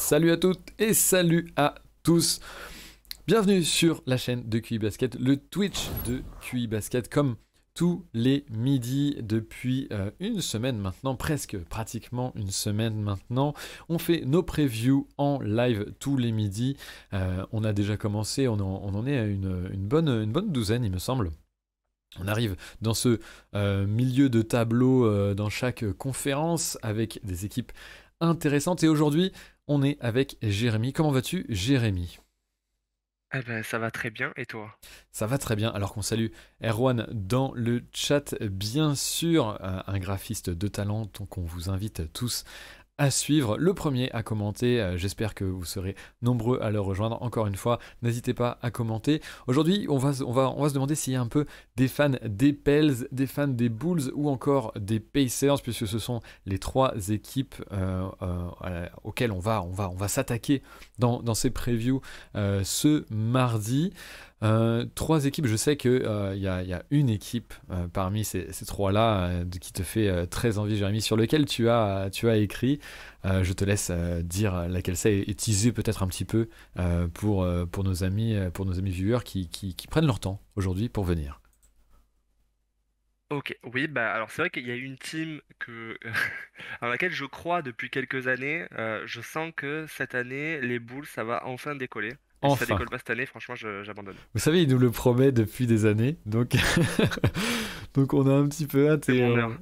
Salut à toutes et salut à tous. Bienvenue sur la chaîne de QI Basket, le Twitch de QI Basket, comme tous les midis depuis une semaine maintenant, presque pratiquement une semaine maintenant. On fait nos previews en live tous les midis. On a déjà commencé, on en est à une bonne douzaine, il me semble. On arrive dans ce milieu de tableau dans chaque conférence avec des équipes intéressantes. Et aujourd'hui, on est avec Jérémy. Comment vas-tu, Jérémy ? Eh ben, ça va très bien, et toi? Ça va très bien, alors qu'on salue Erwan dans le chat, bien sûr, un graphiste de talent qu'on vous invite tous à suivre, le premier à commenter. J'espère que vous serez nombreux à le rejoindre. Encore une fois, n'hésitez pas à commenter. Aujourd'hui, on va se demander s'il y a un peu des fans des Pels, des fans des Bulls ou encore des Pacers, puisque ce sont les trois équipes auxquelles on va s'attaquer dans ces previews ce mardi. Trois équipes, je sais qu'il y a une équipe parmi ces trois-là qui te fait très envie, Jérémy, sur lequel tu as écrit. Je te laisse dire laquelle c'est et teaser peut-être un petit peu pour nos amis viewers qui prennent leur temps aujourd'hui pour venir. Ok, oui, bah alors c'est vrai qu'il y a une team à laquelle je crois depuis quelques années. Je sens que cette année, les Bulls, ça va enfin décoller. Et si ça Enfin, décolle pas cette année, franchement, j'abandonne. vous savez, il nous le promet depuis des années, donc, donc on a un petit peu hâte C'est et mon heure.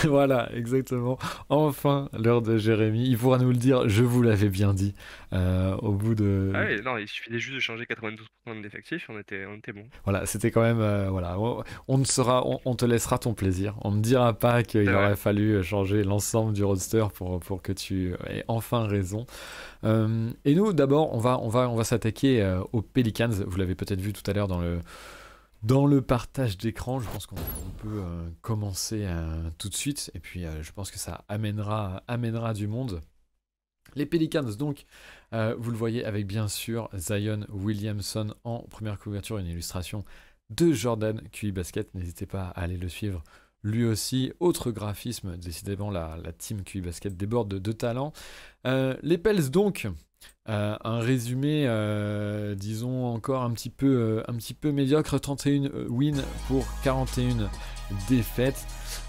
voilà, exactement. Enfin, l'heure de Jérémy. Il pourra nous le dire, je vous l'avais bien dit, au bout Ah de... oui, non, il suffisait juste de changer 92% de l'effectif, on était bon. Voilà, c'était quand même... voilà, on te laissera ton plaisir. On ne dira pas C'est qu'il vrai. aurait fallu changer l'ensemble du roster pour que tu aies enfin raison. Et nous, d'abord, on va s'attaquer aux Pelicans. Vous l'avez peut-être vu tout à l'heure dans le partage d'écran. Je pense qu'on peut commencer tout de suite. Et puis, je pense que ça amènera du monde. Les Pelicans, donc, vous le voyez avec bien sûr Zion Williamson en première couverture, une illustration de Jordan QI Basket. N'hésitez pas à aller le suivre. Lui aussi, autre graphisme, décidément la team QI Basket déborde de talent. Les Pels donc, un résumé, disons encore un petit peu médiocre, 31 wins pour 41 défaites,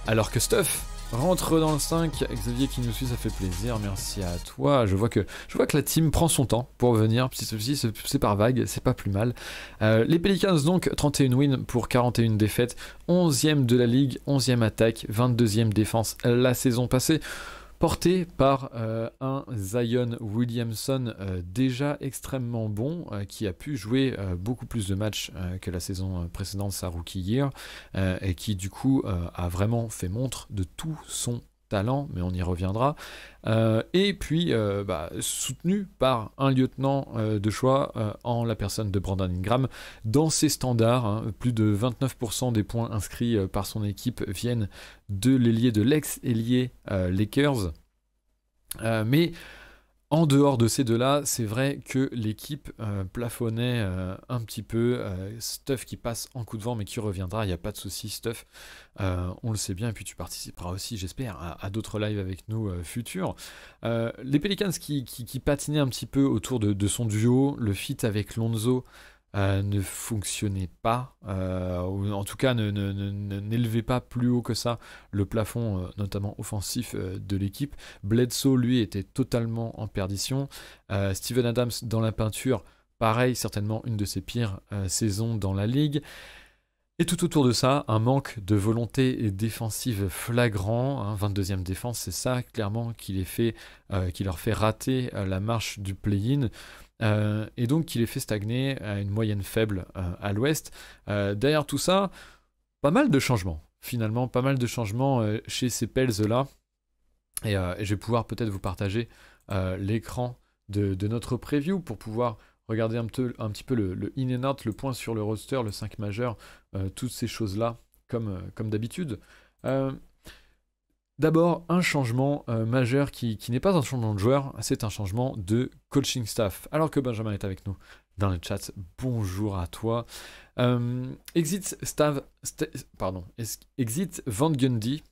alors que Steph rentre dans le 5. Xavier qui nous suit, ça fait plaisir, merci à toi. Je vois que la team prend son temps pour venir, c'est par vague, c'est pas plus mal. Les Pelicans donc, 31 wins pour 41 défaites, 11e de la ligue, 11e attaque, 22e défense la saison passée, porté par un Zion Williamson déjà extrêmement bon, qui a pu jouer beaucoup plus de matchs que la saison précédente, sa rookie year, et qui du coup a vraiment fait montre de tout son talent, mais on y reviendra. Et puis soutenu par un lieutenant de choix en la personne de Brandon Ingram. Dans ses standards, hein, plus de 29% des points inscrits par son équipe viennent de l'ailier, de l'ex-ailier Lakers. Mais en dehors de ces deux-là, c'est vrai que l'équipe plafonnait un petit peu. Steph qui passe en coup de vent, mais qui reviendra, il n'y a pas de souci, Steph. On le sait bien, et puis tu participeras aussi, j'espère, à d'autres lives avec nous futurs. Les Pelicans qui patinaient un petit peu autour de son duo, le feat avec Lonzo ne fonctionnait pas, ou en tout cas n'élevait pas plus haut que ça le plafond, notamment offensif de l'équipe. Bledsoe, lui, était totalement en perdition. Steven Adams dans la peinture, pareil, certainement une de ses pires saisons dans la ligue. Et tout autour de ça, un manque de volonté défensive flagrant, hein, 22e défense, c'est ça clairement qui leur fait rater la marche du play-in, et donc qui les fait stagner à une moyenne faible à l'ouest. Derrière tout ça, pas mal de changements, finalement, pas mal de changements chez ces Pels-là, et je vais pouvoir peut-être vous partager l'écran de notre preview pour pouvoir regarder un petit peu le in and out, le point sur le roster, le 5 majeur, toutes ces choses-là, comme d'habitude. D'abord, un changement majeur qui n'est pas un changement de joueur, c'est un changement de coaching staff. Alors que Benjamin est avec nous dans le chat, bonjour à toi. Exit Exit Van Gundy.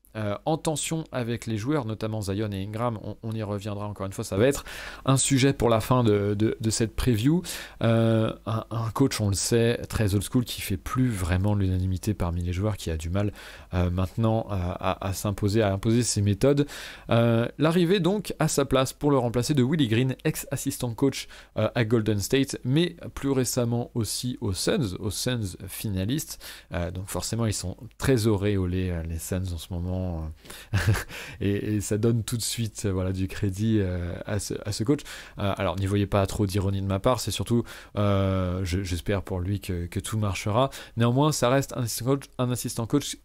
En tension avec les joueurs, notamment Zion et Ingram, on y reviendra encore une fois, ça va être un sujet pour la fin de cette preview. Un coach, on le sait, très old school, qui fait plus vraiment l'unanimité parmi les joueurs, qui a du mal maintenant à s'imposer, à imposer ses méthodes. L'arrivée donc à sa place pour le remplacer de Willie Green, ex-assistant coach à Golden State, mais plus récemment aussi aux Suns finalistes. Donc forcément ils sont très auréolés, les Suns en ce moment. Et ça donne tout de suite du crédit à ce coach. Alors n'y voyez pas trop d'ironie de ma part, c'est surtout j'espère pour lui que tout marchera. Néanmoins ça reste un assistant coach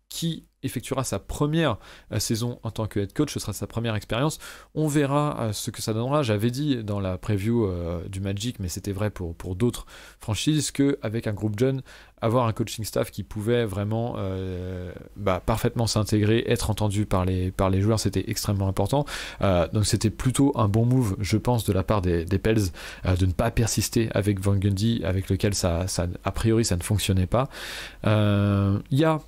qui effectuera sa première saison en tant que head coach, ce sera sa première expérience. On verra ce que ça donnera. J'avais dit dans la preview du Magic, mais c'était vrai pour d'autres franchises, qu'avec un groupe jeune, avoir un coaching staff qui pouvait vraiment parfaitement s'intégrer, être entendu par les joueurs, c'était extrêmement important. Donc c'était plutôt un bon move, je pense, de la part des Pels, de ne pas persister avec Van Gundy, avec lequel ça a priori ça ne fonctionnait pas. Il y a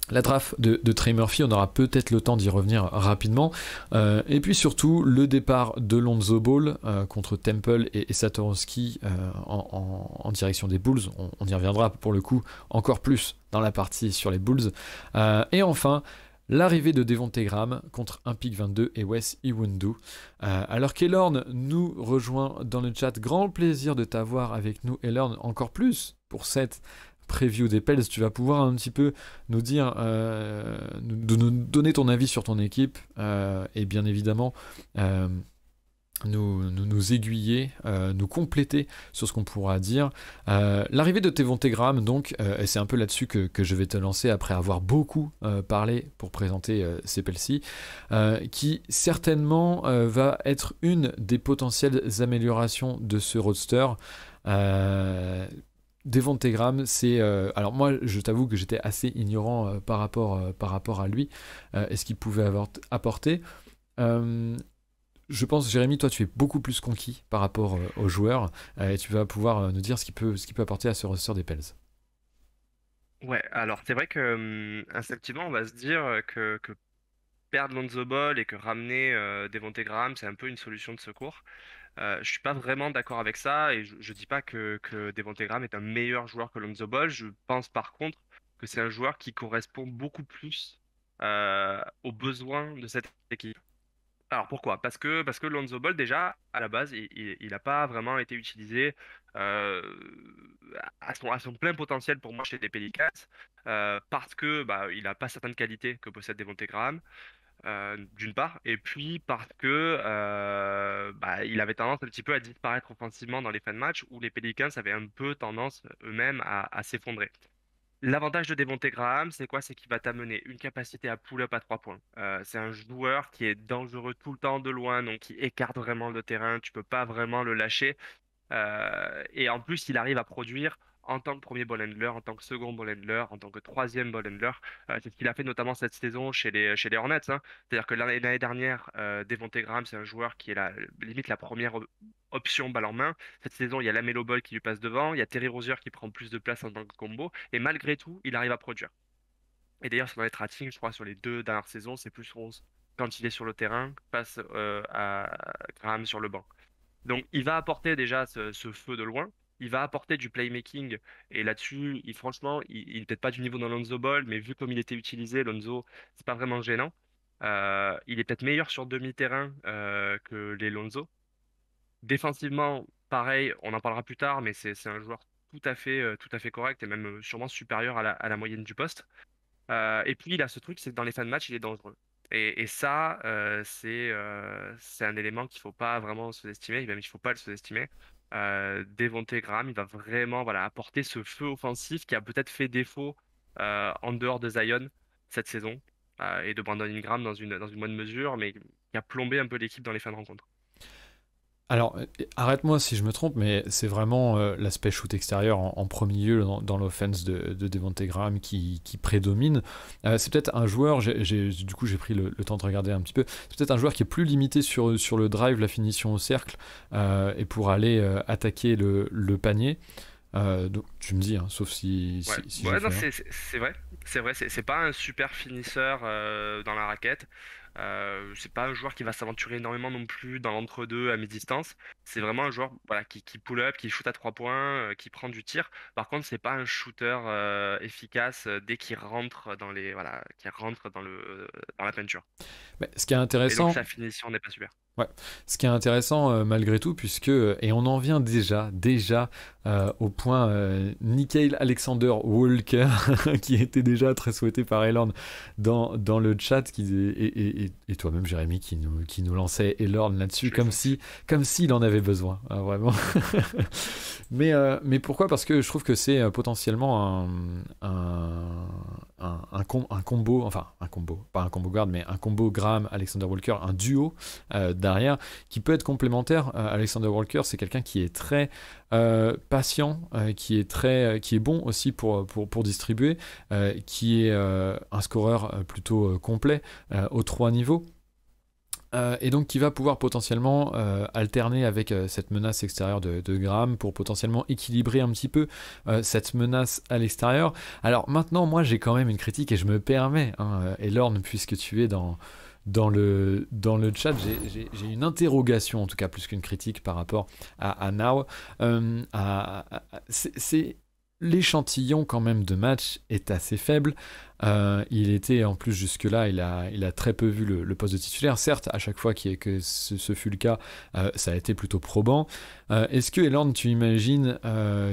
la draft de Trey Murphy, on aura peut-être le temps d'y revenir rapidement. Et puis surtout, le départ de Lonzo Ball contre Temple et Satoransky en direction des Bulls. On y reviendra pour le coup encore plus dans la partie sur les Bulls. Et enfin, l'arrivée de Devonte Graham contre un pick 22 et Wes Iwundu. Alors qu'Elorn nous rejoint dans le chat, grand plaisir de t'avoir avec nous, Elorn, encore plus pour cette preview des Pels. Tu vas pouvoir un petit peu nous dire, nous donner ton avis sur ton équipe et bien évidemment nous aiguiller, nous compléter sur ce qu'on pourra dire. L'arrivée de Devonte Graham, donc, et c'est un peu là-dessus que je vais te lancer après avoir beaucoup parlé pour présenter ces Pels-ci, qui certainement va être une des potentielles améliorations de ce roster. Devonte Graham, c'est... alors moi, je t'avoue que j'étais assez ignorant par rapport à lui et ce qu'il pouvait apporter. Je pense, Jérémy, toi, tu es beaucoup plus conquis par rapport aux joueurs et tu vas pouvoir nous dire ce qu'il peut apporter à ce roster des Pels. Ouais, alors c'est vrai que instinctivement, on va se dire que perdre Lonzo Ball et que ramener Devonte Graham, c'est un peu une solution de secours. Je suis pas vraiment d'accord avec ça et je dis pas que Devonte Graham est un meilleur joueur que Lonzo Ball. Je pense par contre que c'est un joueur qui correspond beaucoup plus aux besoins de cette équipe. Alors pourquoi? Parce que Lonzo Ball déjà à la base il n'a pas vraiment été utilisé euh, à son plein potentiel pour moi chez les Pelicans parce que il n'a pas certaines qualités que possède Devonte Graham d'une part, et puis parce que il avait tendance un petit peu à disparaître offensivement dans les fins de match où les Pelicans avaient un peu tendance eux-mêmes à s'effondrer. L'avantage de Devonte Graham, c'est quoi? C'est qu'il va t'amener une capacité à pull-up à 3 points. C'est un joueur qui est dangereux tout le temps de loin, donc qui écarte vraiment le terrain. Tu peux pas vraiment le lâcher. Et en plus, il arrive à produire en tant que premier ball handler, en tant que second ball handler, en tant que troisième ball handler. C'est ce qu'il a fait notamment cette saison chez les Hornets, hein. C'est-à-dire que l'année dernière, Devonte Graham, c'est un joueur qui est limite la première option balle en main. Cette saison, il y a LaMelo Ball qui lui passe devant, il y a Terry Rozier qui prend plus de place en tant que combo, et malgré tout, il arrive à produire. Et d'ailleurs, sur les ratings, je crois, sur les 2 dernières saisons, c'est plus 11 quand il est sur le terrain face à Graham sur le banc. Donc, il va apporter déjà ce feu de loin. Il va apporter du playmaking. Et là-dessus, franchement, il n'est peut-être pas du niveau d'un Lonzo Ball, mais vu comme il était utilisé, Lonzo, c'est pas vraiment gênant. Il est peut-être meilleur sur demi-terrain que les Lonzo. Défensivement, pareil, on en parlera plus tard, mais c'est un joueur tout à fait correct et même sûrement supérieur à la moyenne du poste. Et puis, il a ce truc, c'est que dans les fins de match, il est dangereux. Et ça, c'est un élément qu'il faut pas vraiment sous-estimer, même il faut pas le sous-estimer. Devonte Graham, il va vraiment voilà, apporter ce feu offensif qui a peut-être fait défaut en dehors de Zion cette saison et de Brandon Ingram dans une bonne mesure, mais qui a plombé un peu l'équipe dans les fins de rencontre. Alors, arrête-moi si je me trompe, mais c'est vraiment l'aspect shoot extérieur en premier lieu dans l'offense de Devonte Graham qui prédomine. C'est peut-être un joueur, du coup j'ai pris le temps de regarder un petit peu, c'est peut-être un joueur qui est plus limité sur le drive, la finition au cercle, et pour aller attaquer le panier. Donc tu me dis, hein, sauf Ouais, si j'ai ouais, non, fait. c'est vrai, c'est vrai, c'est pas un super finisseur dans la raquette. C'est pas un joueur qui va s'aventurer énormément non plus dans l'entre-deux à mi-distance. C'est vraiment un joueur voilà, qui pull up, qui shoot à 3 points, qui prend du tir. Par contre, c'est pas un shooter efficace dès qu'il rentre dans les voilà, qui rentre dans la peinture. Mais ce qui est Et donc intéressant, sa finition n'est pas super. ouais. Ce qui est intéressant malgré tout, puisque, et on en vient déjà au point Nickeil Alexander Walker, qui était déjà très souhaité par Elorn dans le chat, et toi-même Jérémy qui nous lançait Elorn là-dessus, Je l'ai senti. comme s'il en avait besoin, hein, vraiment. Mais pourquoi? Parce que je trouve que c'est potentiellement un combo, enfin un combo, pas un combo guard, mais un combo Graham Alexander Walker, un duo derrière, qui peut être complémentaire. Alexander Walker, c'est quelqu'un qui est très patient, qui est bon aussi pour distribuer, qui est un scoreur plutôt complet aux 3 niveaux. Et donc qui va pouvoir potentiellement alterner avec cette menace extérieure de Graham pour potentiellement équilibrer un petit peu cette menace à l'extérieur. Alors maintenant, moi j'ai quand même une critique et je me permets, hein, Elorn, puisque tu es dans le chat, j'ai une interrogation, en tout cas plus qu'une critique par rapport à Now. C'est l'échantillon quand même de match est assez faible. Il était en plus jusque-là, il a très peu vu le poste de titulaire. Certes, à chaque fois que ce fut le cas, ça a été plutôt probant. Est-ce que Elorn, tu imagines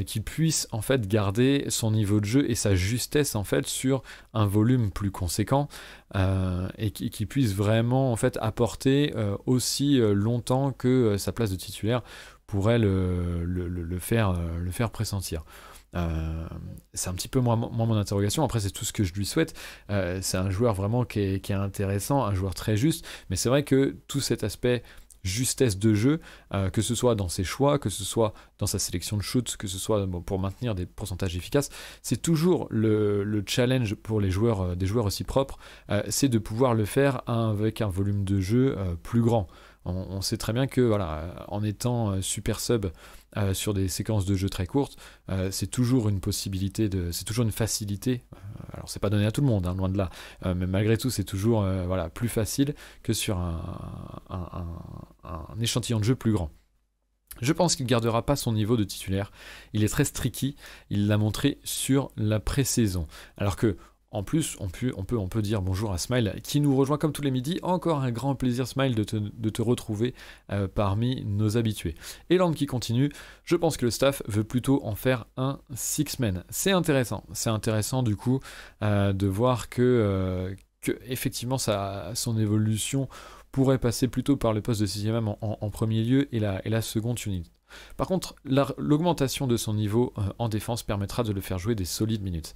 qu'il puisse en fait garder son niveau de jeu et sa justesse en fait sur un volume plus conséquent et qu'il puisse vraiment en fait apporter aussi longtemps que sa place de titulaire pourrait le faire pressentir. C'est un petit peu moins mon interrogation. Après, c'est tout ce que je lui souhaite. C'est un joueur vraiment qui est intéressant, un joueur très juste. Mais c'est vrai que tout cet aspect justesse de jeu, que ce soit dans ses choix, que ce soit dans sa sélection de shoot, que ce soit pour maintenir des pourcentages efficaces, c'est toujours le challenge pour les joueurs, des joueurs aussi propres, c'est de pouvoir le faire avec un volume de jeu plus grand. On sait très bien que voilà, en étant super sub sur des séquences de jeu très courtes, c'est toujours une possibilité c'est toujours une facilité. Alors c'est pas donné à tout le monde, hein, loin de là, mais malgré tout c'est toujours voilà, plus facile que sur un échantillon de jeu plus grand. Je pense qu'il ne gardera pas son niveau de titulaire. Il est très streaky. Il l'a montré sur la pré-saison. Alors que, en plus, on peut dire bonjour à Smile, qui nous rejoint comme tous les midis. Encore un grand plaisir, Smile, de te retrouver parmi nos habitués. Et Land qui continue. Je pense que le staff veut plutôt en faire un six-man. C'est intéressant du coup de voir que effectivement son évolution pourrait passer plutôt par le poste de 6ème homme en premier lieu et la seconde unité. Par contre, l'augmentation de son niveau en défense permettra de le faire jouer des solides minutes.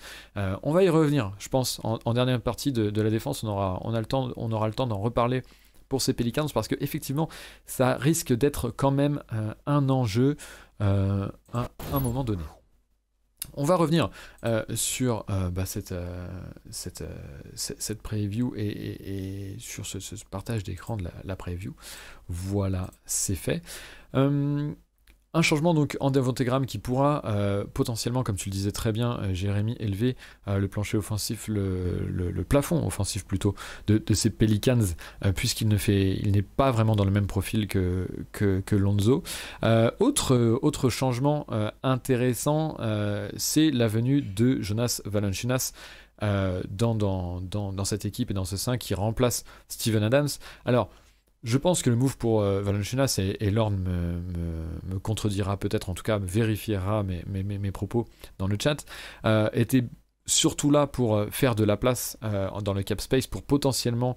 On va y revenir, je pense, en dernière partie de la défense. On aura le temps d'en reparler pour ces Pelicans parce que effectivement, ça risque d'être quand même un enjeu à un moment donné. On va revenir sur cette preview et sur ce partage d'écran de la preview. Voilà, c'est fait. Un changement donc en Devantegram qui pourra potentiellement, comme tu le disais très bien, Jérémy, élever le plancher offensif, le plafond offensif plutôt de ces Pelicans, puisqu'il n'est pas vraiment dans le même profil que Lonzo. Autre changement intéressant, c'est la venue de Jonas Valanciunas dans cette équipe et dans ce 5 qui remplace Steven Adams. Alors, je pense que le move pour Valanciunas, et Lorne me contredira peut-être, en tout cas vérifiera mes propos dans le chat, était surtout là pour faire de la place dans le cap space pour potentiellement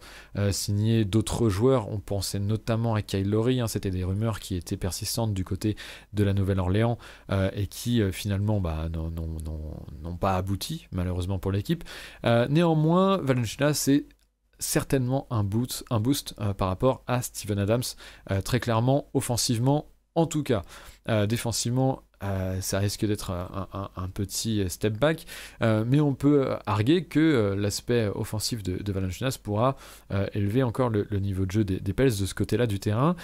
signer d'autres joueurs. On pensait notamment à Kyle Lowry, hein, c'était des rumeurs qui étaient persistantes du côté de la Nouvelle-Orléans et qui finalement n'ont pas abouti malheureusement pour l'équipe. Néanmoins, Valanciunas c'est certainement un boost par rapport à Steven Adams, très clairement, offensivement en tout cas. Défensivement, ça risque d'être un petit step back, mais on peut arguer que l'aspect offensif de Valanciunas pourra élever encore le niveau de jeu des Pels de ce côté-là du terrain.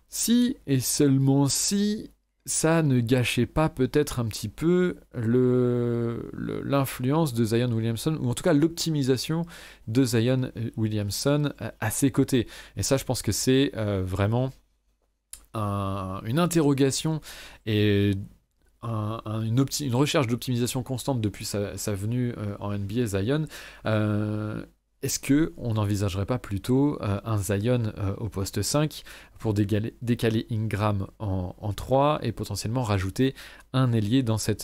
Si et seulement si ça ne gâchait pas peut-être un petit peu l'influence de Zion Williamson, ou en tout cas l'optimisation de Zion Williamson à ses côtés. Et ça, je pense que c'est vraiment une interrogation et une recherche d'optimisation constante depuis sa venue en NBA, Zion. Est-ce que on n'envisagerait pas plutôt un Zion au poste 5 pour décaler Ingram en 3 et potentiellement rajouter un ailier dans cette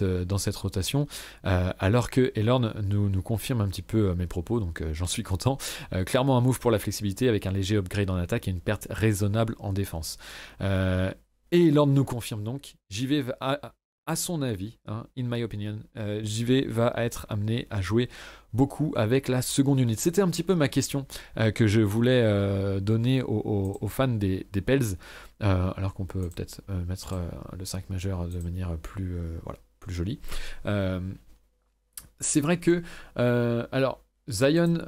rotation, alors que Elorn nous confirme un petit peu mes propos, donc j'en suis content. Clairement un move pour la flexibilité avec un léger upgrade en attaque et une perte raisonnable en défense. Et Elorn nous confirme donc, JV à son avis, hein, in my opinion, JV va être amené à jouer beaucoup avec la seconde unité. C'était un petit peu ma question que je voulais donner aux fans des Pels, alors qu'on peut peut-être mettre le 5 majeur de manière plus, voilà, plus jolie. C'est vrai que, alors, Zion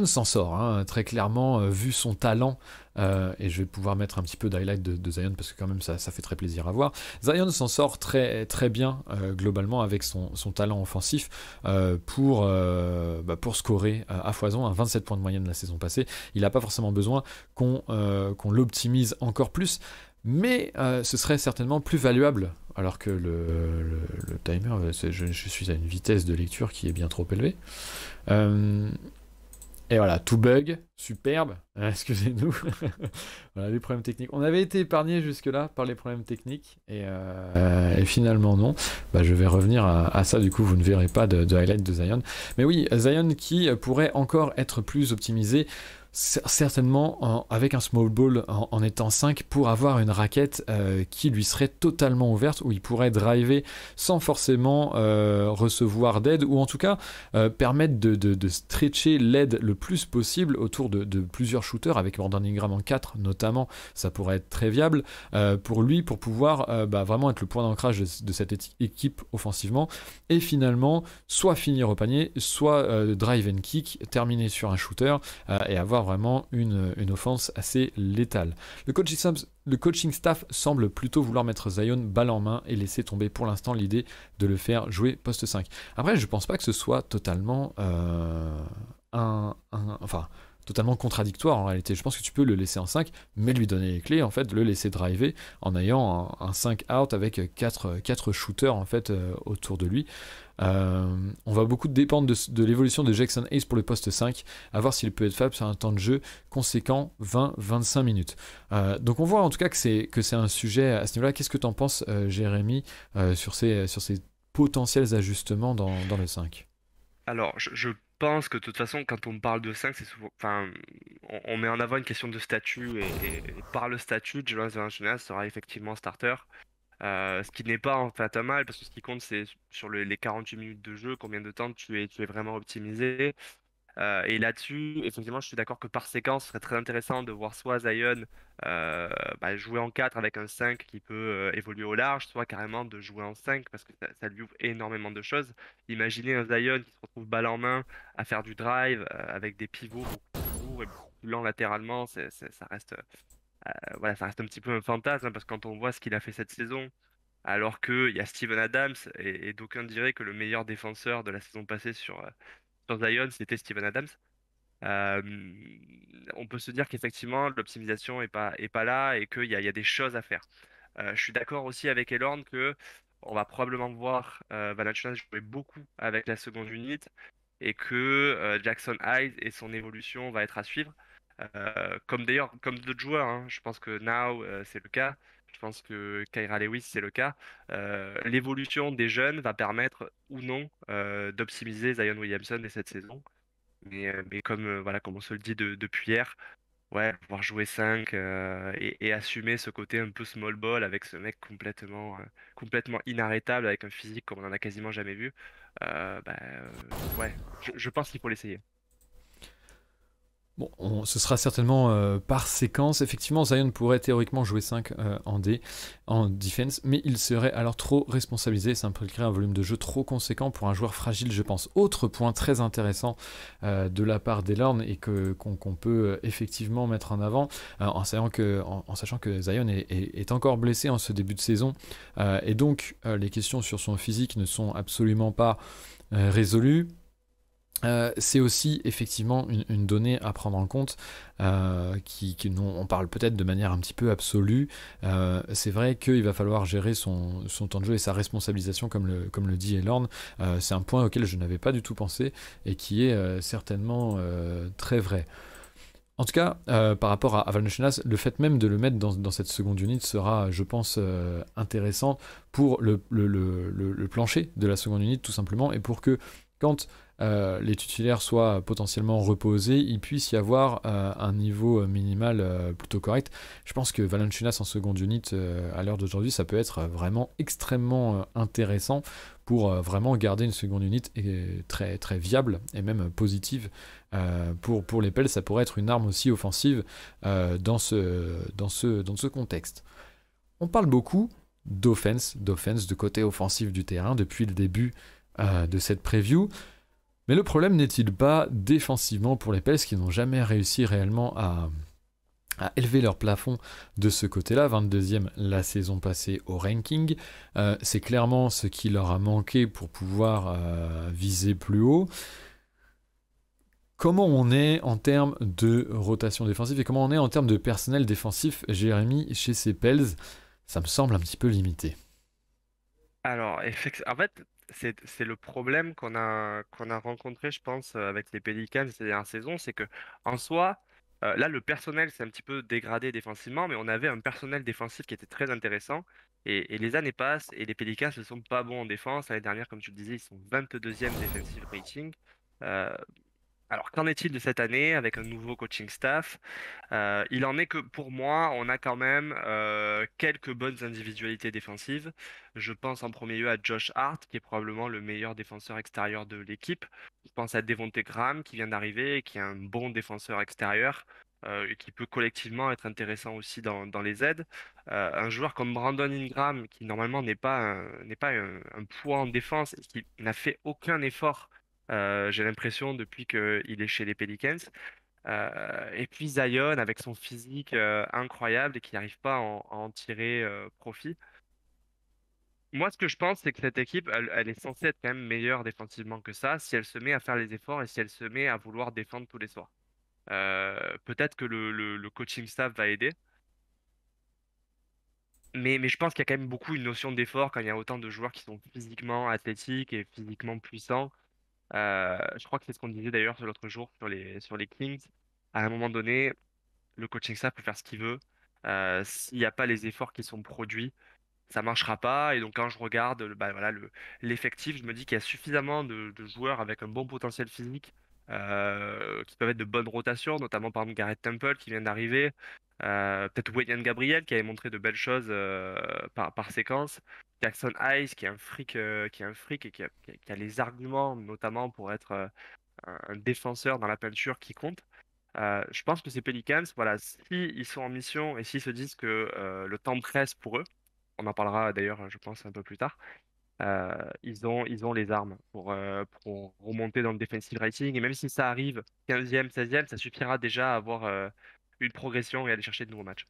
s'en sort, hein, très clairement, vu son talent, et je vais pouvoir mettre un petit peu d'highlight de Zion parce que quand même ça fait très plaisir à voir. Zion s'en sort très, très bien globalement avec son talent offensif pour scorer à foison, à 27 points de moyenne la saison passée. Il n'a pas forcément besoin qu'on l'optimise encore plus. Mais ce serait certainement plus valuable, alors que le timer, je suis à une vitesse de lecture qui est bien trop élevée. Et voilà, tout bug, superbe, excusez-nous. Voilà, les problèmes techniques. On avait été épargné jusque-là par les problèmes techniques, et finalement non. Bah, je vais revenir à ça, du coup vous ne verrez pas de highlight de Zion. Mais oui, Zion qui pourrait encore être plus optimisé, certainement avec un small ball en étant 5 pour avoir une raquette qui lui serait totalement ouverte, où il pourrait driver sans forcément recevoir d'aide, ou en tout cas permettre de stretcher l'aide le plus possible autour de plusieurs shooters, avec Brandon Ingram en 4 notamment. Ça pourrait être très viable pour lui, pour pouvoir vraiment être le point d'ancrage de cette équipe offensivement, et finalement soit finir au panier, soit drive and kick, terminer sur un shooter et avoir vraiment une offense assez létale. Le coaching staff semble plutôt vouloir mettre Zion balle en main et laisser tomber pour l'instant l'idée de le faire jouer poste 5. Après, je pense pas que ce soit totalement totalement contradictoire en réalité. Je pense que tu peux le laisser en 5, mais lui donner les clés, en fait, le laisser driver en ayant un 5 out avec 4 shooters en fait autour de lui. On va beaucoup dépendre de l'évolution de Jackson Hayes pour le poste 5, à voir s'il peut être faible sur un temps de jeu conséquent, 20-25 minutes. Donc on voit en tout cas que c'est un sujet à ce niveau-là. Qu'est-ce que tu en penses, Jérémy, sur ces potentiels ajustements dans le 5? Alors, je pense que de toute façon, quand on parle de 5 c'est souvent, enfin, on met en avant une question de statut et par le statut, Jonas Valanciunas sera effectivement starter. Ce qui n'est pas en fait un mal, parce que ce qui compte, c'est sur les 48 minutes de jeu, combien de temps tu es vraiment optimisé. Et là-dessus, effectivement, je suis d'accord que par séquence, ce serait très intéressant de voir soit Zion jouer en 4 avec un 5 qui peut évoluer au large, soit carrément de jouer en 5 parce que ça lui ouvre énormément de choses. Imaginez un Zion qui se retrouve balle en main à faire du drive avec des pivots beaucoup plus courts et beaucoup plus lents latéralement, ça reste, voilà, ça reste un petit peu un fantasme, hein, parce que quand on voit ce qu'il a fait cette saison, alors qu'il y a Steven Adams et d'aucuns diraient que le meilleur défenseur de la saison passée sur Zion, c'était Steven Adams. Euh, on peut se dire qu'effectivement l'optimisation est pas là et qu'il y a des choses à faire. Je suis d'accord aussi avec Elorn que on va probablement voir Valanciunas jouer beaucoup avec la seconde unité et que Jackson Hyde et son évolution va être à suivre. Comme d'ailleurs comme d'autres joueurs, hein. Je pense que Now c'est le cas. Je pense que Kyra Lewis c'est le cas. L'évolution des jeunes va permettre ou non d'optimiser Zion Williamson dès cette saison. Mais comme, voilà, comme on se le dit depuis hier, ouais, pouvoir jouer 5 et assumer ce côté un peu small ball avec ce mec complètement inarrêtable, avec un physique comme on en a quasiment jamais vu, ouais, je pense qu'il faut l'essayer. Bon, ce sera certainement par séquence. Effectivement, Zion pourrait théoriquement jouer 5 en defense, mais il serait alors trop responsabilisé. Ça impliquerait un volume de jeu trop conséquent pour un joueur fragile, je pense. Autre point très intéressant de la part d'Elorn et qu'on peut effectivement mettre en avant, en sachant que Zion est encore blessé en ce début de saison, et donc les questions sur son physique ne sont absolument pas résolues. C'est aussi effectivement une donnée à prendre en compte, on parle peut-être de manière un petit peu absolue. C'est vrai qu'il va falloir gérer son temps de jeu et sa responsabilisation comme le dit Elorn. C'est un point auquel je n'avais pas du tout pensé et qui est certainement très vrai. En tout cas, par rapport à Valanciunas, le fait même de le mettre dans cette seconde unit sera, je pense, intéressant pour le plancher de la seconde unit, tout simplement, et pour que quand les titulaires soient potentiellement reposés, il puisse y avoir un niveau minimal plutôt correct. Je pense que Valanciunas en seconde unit, à l'heure d'aujourd'hui, ça peut être vraiment extrêmement intéressant pour vraiment garder une seconde unit très, très viable et même positive. Pour les Pels, ça pourrait être une arme aussi offensive dans ce contexte. On parle beaucoup d'offense, de côté offensif du terrain depuis le début de cette preview. Mais le problème n'est-il pas défensivement pour les Pels qui n'ont jamais réussi réellement à élever leur plafond de ce côté-là, 22e la saison passée au ranking. C'est clairement ce qui leur a manqué pour pouvoir viser plus haut. Comment on est en termes de rotation défensive et comment on est en termes de personnel défensif, Jérémy, chez ces Pels? Ça me semble un petit peu limité. Alors, en fait, c'est le problème qu'on a rencontré, je pense, avec les Pelicans ces dernières saisons, c'est que en soi, là, le personnel s'est un petit peu dégradé défensivement, mais on avait un personnel défensif qui était très intéressant. Et les années passent et les Pelicans ne sont pas bons en défense. L'année dernière, comme tu le disais, ils sont 22e defensive rating. Euh, alors, qu'en est-il de cette année avec un nouveau coaching staff? Il en est que pour moi, on a quand même quelques bonnes individualités défensives. Je pense en premier lieu à Josh Hart, qui est probablement le meilleur défenseur extérieur de l'équipe. Je pense à Devonte Graham, qui vient d'arriver et qui est un bon défenseur extérieur, et qui peut collectivement être intéressant aussi dans les aides. Un joueur comme Brandon Ingram, qui normalement n'est pas un poids en défense et qui n'a fait aucun effort, j'ai l'impression, depuis qu'il est chez les Pelicans. Et puis Zion avec son physique incroyable et qui n'arrive pas à en tirer profit. Moi, ce que je pense, c'est que cette équipe, elle est censée être quand même meilleure défensivement que ça si elle se met à faire les efforts et si elle se met à vouloir défendre tous les soirs. Peut-être que le coaching staff va aider, mais je pense qu'il y a quand même beaucoup une notion d'effort quand il y a autant de joueurs qui sont physiquement athlétiques et physiquement puissants. Je crois que c'est ce qu'on disait d'ailleurs l'autre jour sur les Kings. À un moment donné, le coaching staff peut faire ce qu'il veut. S'il n'y a pas les efforts qui sont produits, ça marchera pas. Et donc quand je regarde bah, voilà, l'effectif, je me dis qu'il y a suffisamment de joueurs avec un bon potentiel physique qui peuvent être de bonnes rotations, notamment par exemple Garrett Temple qui vient d'arriver. Peut-être Wayne Gabriel qui avait montré de belles choses par séquence. Jackson Hayes qui est un fric et qui a les arguments notamment pour être un défenseur dans la peinture qui compte. Je pense que ces Pelicans, voilà, s'ils sont en mission et s'ils se disent que le temps presse pour eux, on en parlera d'ailleurs, je pense, un peu plus tard, ils ont les armes pour remonter dans le defensive rating. Et même si ça arrive 15e, 16e, ça suffira déjà à avoir une progression et aller chercher de nouveaux matchs.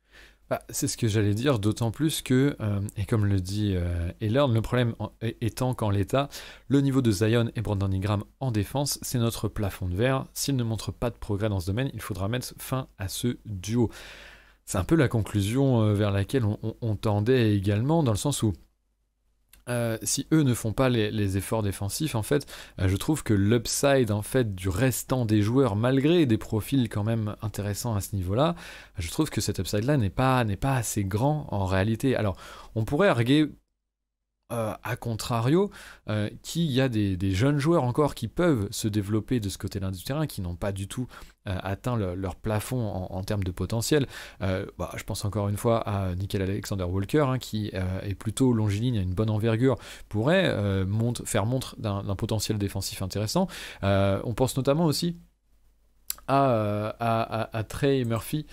Bah, c'est ce que j'allais dire, d'autant plus que, et comme le dit Elern, le problème étant qu'en l'état, le niveau de Zion et Brandon Ingram en défense, c'est notre plafond de verre. S'ils ne montrent pas de progrès dans ce domaine, il faudra mettre fin à ce duo. C'est un peu la conclusion vers laquelle on tendait également, dans le sens où si eux ne font pas les efforts défensifs, en fait, je trouve que l'upside en fait du restant des joueurs, malgré des profils quand même intéressants à ce niveau-là, je trouve que cet upside-là n'est pas assez grand en réalité. Alors, on pourrait arguer a contrario, qu'il y a des jeunes joueurs encore qui peuvent se développer de ce côté-là du terrain, qui n'ont pas du tout atteint leur plafond en termes de potentiel. Je pense encore une fois à Nickel Alexander Walker, hein, qui est plutôt longiligne, a une bonne envergure, pourrait faire montre d'un potentiel défensif intéressant. On pense notamment aussi à Trey Murphy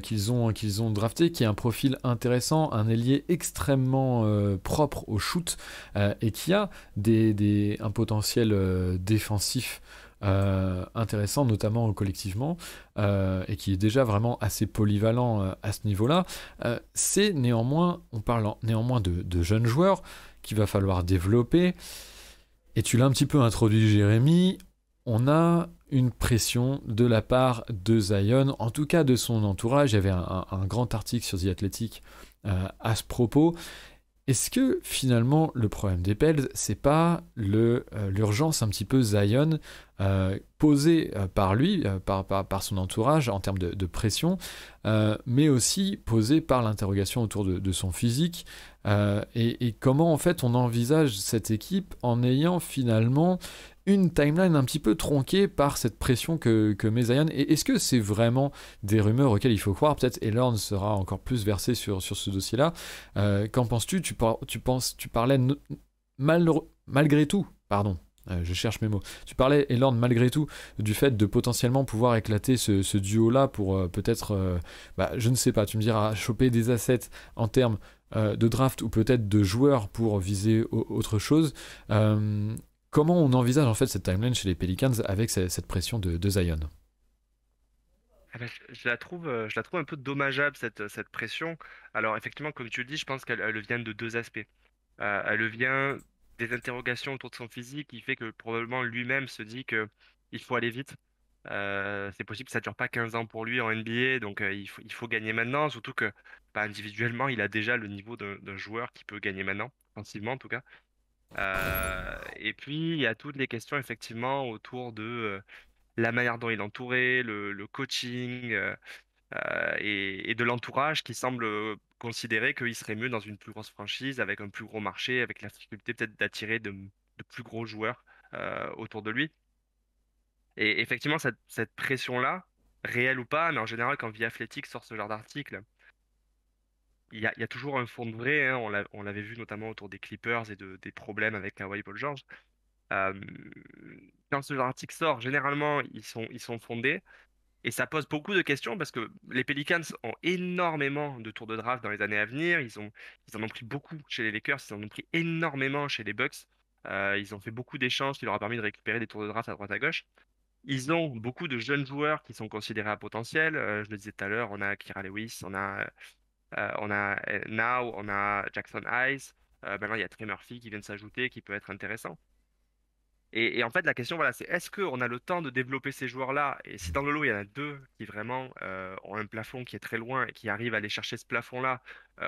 qu'ils ont drafté, qui a un profil intéressant, un ailier extrêmement propre au shoot et qui a un potentiel défensif intéressant, notamment collectivement, et qui est déjà vraiment assez polyvalent à ce niveau-là. C'est néanmoins, on parle néanmoins de jeunes joueurs qu'il va falloir développer. Et tu l'as un petit peu introduit, Jérémy, on a une pression de la part de Zion, en tout cas de son entourage. Il y avait un grand article sur The Athletic à ce propos. Est-ce que finalement le problème des Pels, c'est pas l'urgence un petit peu Zion posée par lui, par son entourage en termes de pression, mais aussi posée par l'interrogation autour de son physique et comment en fait on envisage cette équipe en ayant finalement une timeline un petit peu tronquée par cette pression que met Zion. Et est-ce que c'est vraiment des rumeurs auxquelles il faut croire? Peut-être Elorn sera encore plus versé sur ce dossier-là. Qu'en penses-tu? Tu parlais malgré tout, pardon. Je cherche mes mots. Tu parlais, Elorn, malgré tout, du fait de potentiellement pouvoir éclater ce duo-là pour peut-être, je ne sais pas, tu me diras, choper des assets en termes de draft ou peut-être de joueurs pour viser autre chose. Comment on envisage en fait cette timeline chez les Pelicans avec cette pression de Zion? Ah ben, je la trouve un peu dommageable cette pression. Alors effectivement, comme tu le dis, je pense qu'elle vient de deux aspects. Elle vient des interrogations autour de son physique, qui fait que probablement lui-même se dit que il faut aller vite. C'est possible que ça dure pas 15 ans pour lui en NBA, donc il faut gagner maintenant, surtout que individuellement, il a déjà le niveau d'un joueur qui peut gagner maintenant, offensivement en tout cas. Et puis, il y a toutes les questions effectivement autour de la manière dont il est entouré, le coaching et de l'entourage qui semble considérer qu'il serait mieux dans une plus grosse franchise, avec un plus gros marché, avec la difficulté peut-être d'attirer de plus gros joueurs autour de lui. Et effectivement, cette pression-là, réelle ou pas, mais en général, quand The Athletic sort ce genre d'article, il y a toujours un fond de vrai, hein. On l'avait vu notamment autour des Clippers et des problèmes avec Kawhi Paul George. Euh, Quand ce genre d'article sort, généralement, ils sont fondés. Et ça pose beaucoup de questions parce que les Pelicans ont énormément de tours de draft dans les années à venir. Ils en ont pris beaucoup chez les Lakers, ils en ont pris énormément chez les Bucks. Ils ont fait beaucoup d'échanges qui leur a permis de récupérer des tours de draft à droite à gauche. Ils ont beaucoup de jeunes joueurs qui sont considérés à potentiel. Je le disais tout à l'heure, on a Kira Lewis, on a Now, on a Jackson Hayes. Maintenant, il y a Trey Murphy qui vient de s'ajouter, qui peut être intéressant. Et en fait, la question, voilà, c'est est-ce qu'on a le temps de développer ces joueurs-là? Et si dans le lot, il y en a deux qui vraiment ont un plafond qui est très loin et qui arrivent à aller chercher ce plafond-là,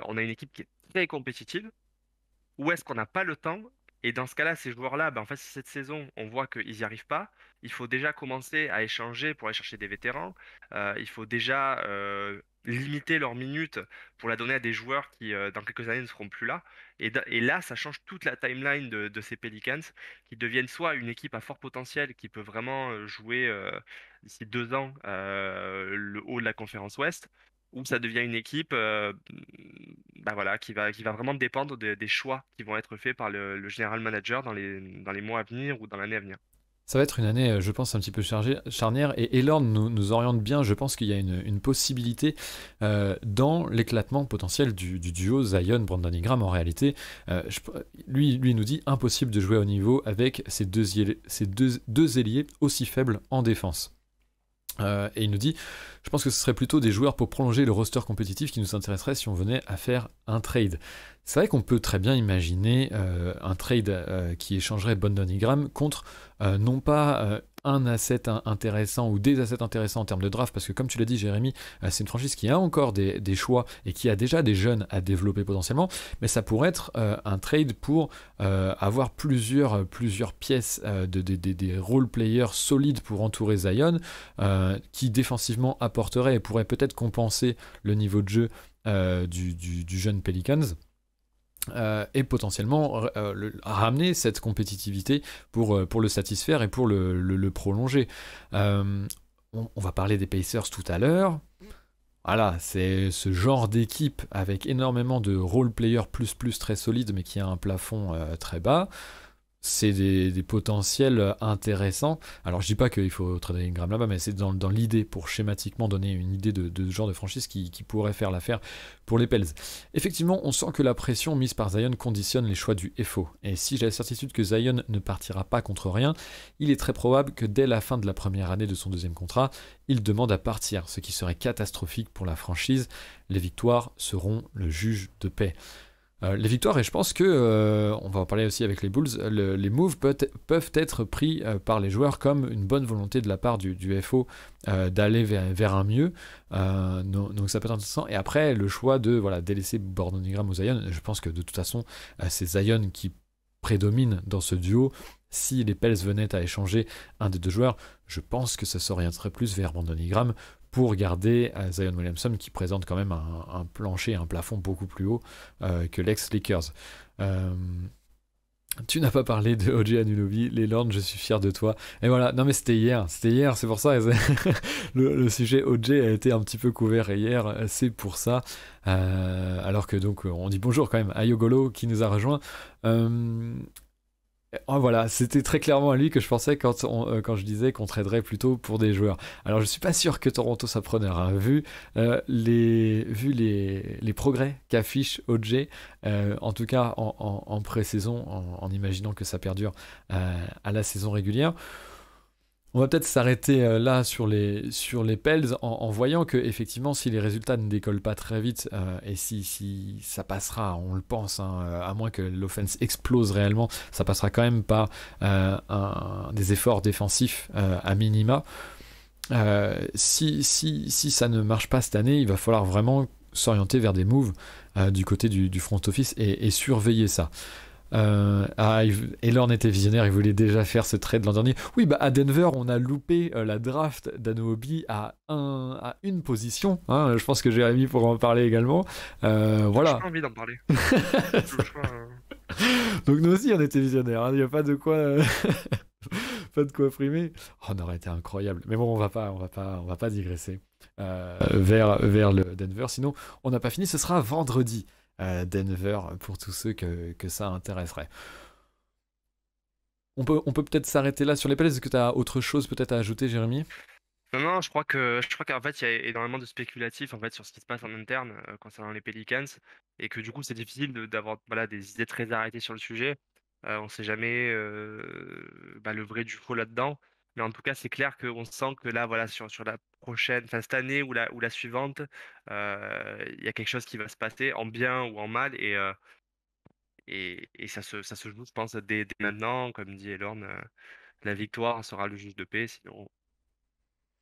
on a une équipe qui est très compétitive. Ou est-ce qu'on n'a pas le temps? Et dans ce cas-là, ces joueurs-là, en fait, si cette saison, on voit qu'ils n'y arrivent pas, il faut déjà commencer à échanger pour aller chercher des vétérans. Il faut déjà limiter leurs minutes pour la donner à des joueurs qui, dans quelques années, ne seront plus là. Et là, ça change toute la timeline de ces Pelicans, qui deviennent soit une équipe à fort potentiel qui peut vraiment jouer d'ici 2 ans le haut de la conférence Ouest, ou ça devient une équipe voilà, qui va vraiment dépendre des choix qui vont être faits par le general manager dans les mois à venir ou dans l'année à venir. Ça va être une année, je pense, un petit peu charnière. Et Elorn nous oriente bien. Je pense qu'il y a une possibilité dans l'éclatement potentiel du duo Zion-Brandon Ingram. En réalité, lui nous dit impossible de jouer au niveau avec ces deux ailiers aussi faibles en défense. Et il nous dit, je pense que ce serait plutôt des joueurs pour prolonger le roster compétitif qui nous intéresserait si on venait à faire un trade. C'est vrai qu'on peut très bien imaginer un trade qui échangerait Brandon Ingram contre non pas un asset intéressant ou des assets intéressants en termes de draft, parce que comme tu l'as dit Jérémy, c'est une franchise qui a encore des choix et qui a déjà des jeunes à développer potentiellement, mais ça pourrait être un trade pour avoir plusieurs pièces, des role players solides pour entourer Zion, qui défensivement apporterait et pourrait peut-être compenser le niveau de jeu du jeune Pelicans. Et potentiellement ramener cette compétitivité pour le satisfaire et pour le prolonger. On va parler des Pacers tout à l'heure. Voilà, c'est ce genre d'équipe avec énormément de role players plus très solides mais qui a un plafond très bas. c'est des potentiels intéressants. Alors je dis pas qu'il faut trader Ingram là-bas, mais c'est dans l'idée pour schématiquement donner une idée de genre de franchise qui pourrait faire l'affaire pour les Pels. Effectivement, on sent que la pression mise par Zion conditionne les choix du FO. Et si j'ai la certitude que Zion ne partira pas contre rien, il est très probable que dès la fin de la première année de son deuxième contrat, il demande à partir, ce qui serait catastrophique pour la franchise. Les victoires seront le juge de paix. Les victoires, et je pense que, on va en parler aussi avec les Bulls, les moves peuvent être pris par les joueurs comme une bonne volonté de la part du FO d'aller vers un mieux. Donc ça peut être intéressant. Et après, le choix de délaisser Brandon Ingram ou Zion, je pense que de toute façon, c'est Zion qui prédomine dans ce duo. Si les Pels venaient à échanger un des deux joueurs, je pense que ça s'orienterait plus vers Brandon Ingram pour garder Zion Williamson qui présente quand même un plancher, un plafond beaucoup plus haut que l'ex-Lakers. Tu n'as pas parlé de OG Anunoby, les Lords, je suis fier de toi. Et voilà, non mais c'était hier, c'est pour ça. Le sujet OG a été un petit peu couvert hier, c'est pour ça. Alors que donc on dit bonjour quand même à Yogolo qui nous a rejoint. Oh, voilà, c'était très clairement à lui que je pensais quand je disais qu'on traderait plutôt pour des joueurs. Alors je suis pas sûr que Toronto soit preneur, hein. Vu les progrès qu'affiche OJ, en tout cas en pré-saison, en imaginant que ça perdure à la saison régulière. On va peut-être s'arrêter là sur les Pels en voyant que effectivement si les résultats ne décollent pas très vite et si ça passera, on le pense, hein, à moins que l'offense explose réellement, ça passera quand même par des efforts défensifs à minima. Si ça ne marche pas cette année, il va falloir vraiment s'orienter vers des moves du côté du front office et surveiller ça. Elorn était visionnaire, il voulait déjà faire ce trade l'an dernier. Oui, bah à Denver, on a loupé la draft d'Anunoby à une position. Hein, je pense que Jérémy pourra en parler également. Voilà. J'ai envie d'en parler. Le choix, Donc nous aussi, on était visionnaires. Hein, il n'y a pas de quoi, pas de quoi frimer. Oh, on aurait été incroyable. Mais bon, on va pas digresser vers le Denver. Sinon, on n'a pas fini. Ce sera vendredi. Denver pour tous ceux que ça intéresserait. On peut peut-être s'arrêter là sur les Pels. Est-ce que tu as autre chose peut-être à ajouter, Jérémy? Non, je crois qu'en fait, il y a énormément de spéculatifs en fait sur ce qui se passe en interne concernant les Pelicans et que du coup, c'est difficile d'avoir voilà des idées très arrêtées sur le sujet. On ne sait jamais le vrai du faux là-dedans, mais en tout cas, c'est clair qu'on sent que là, voilà, sur la prochaine, enfin cette année ou la suivante, il y a quelque chose qui va se passer en bien ou en mal et ça se joue, je pense, dès maintenant, comme dit Elorn, la victoire sera le juge de paix, sinon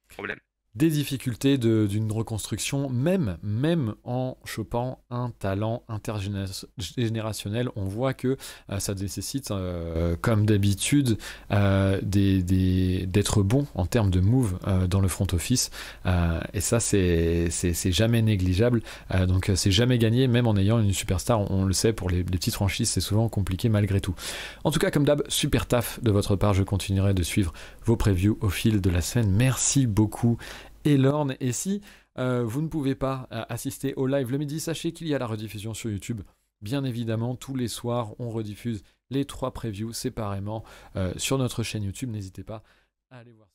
problème. Des difficultés d'une reconstruction, même en chopant un talent intergénérationnel. On voit que ça nécessite, comme d'habitude, d'être bon en termes de move dans le front office. Et ça, c'est jamais négligeable. Donc, c'est jamais gagné, même en ayant une superstar. On le sait, pour les petites franchises, c'est souvent compliqué malgré tout. En tout cas, comme d'hab, super taf de votre part. Je continuerai de suivre vos previews au fil de la semaine. Merci beaucoup. Elorn, et si vous ne pouvez pas assister au live le midi, sachez qu'il y a la rediffusion sur YouTube. Bien évidemment, tous les soirs, on rediffuse les 3 previews séparément sur notre chaîne YouTube. N'hésitez pas à aller voir ça.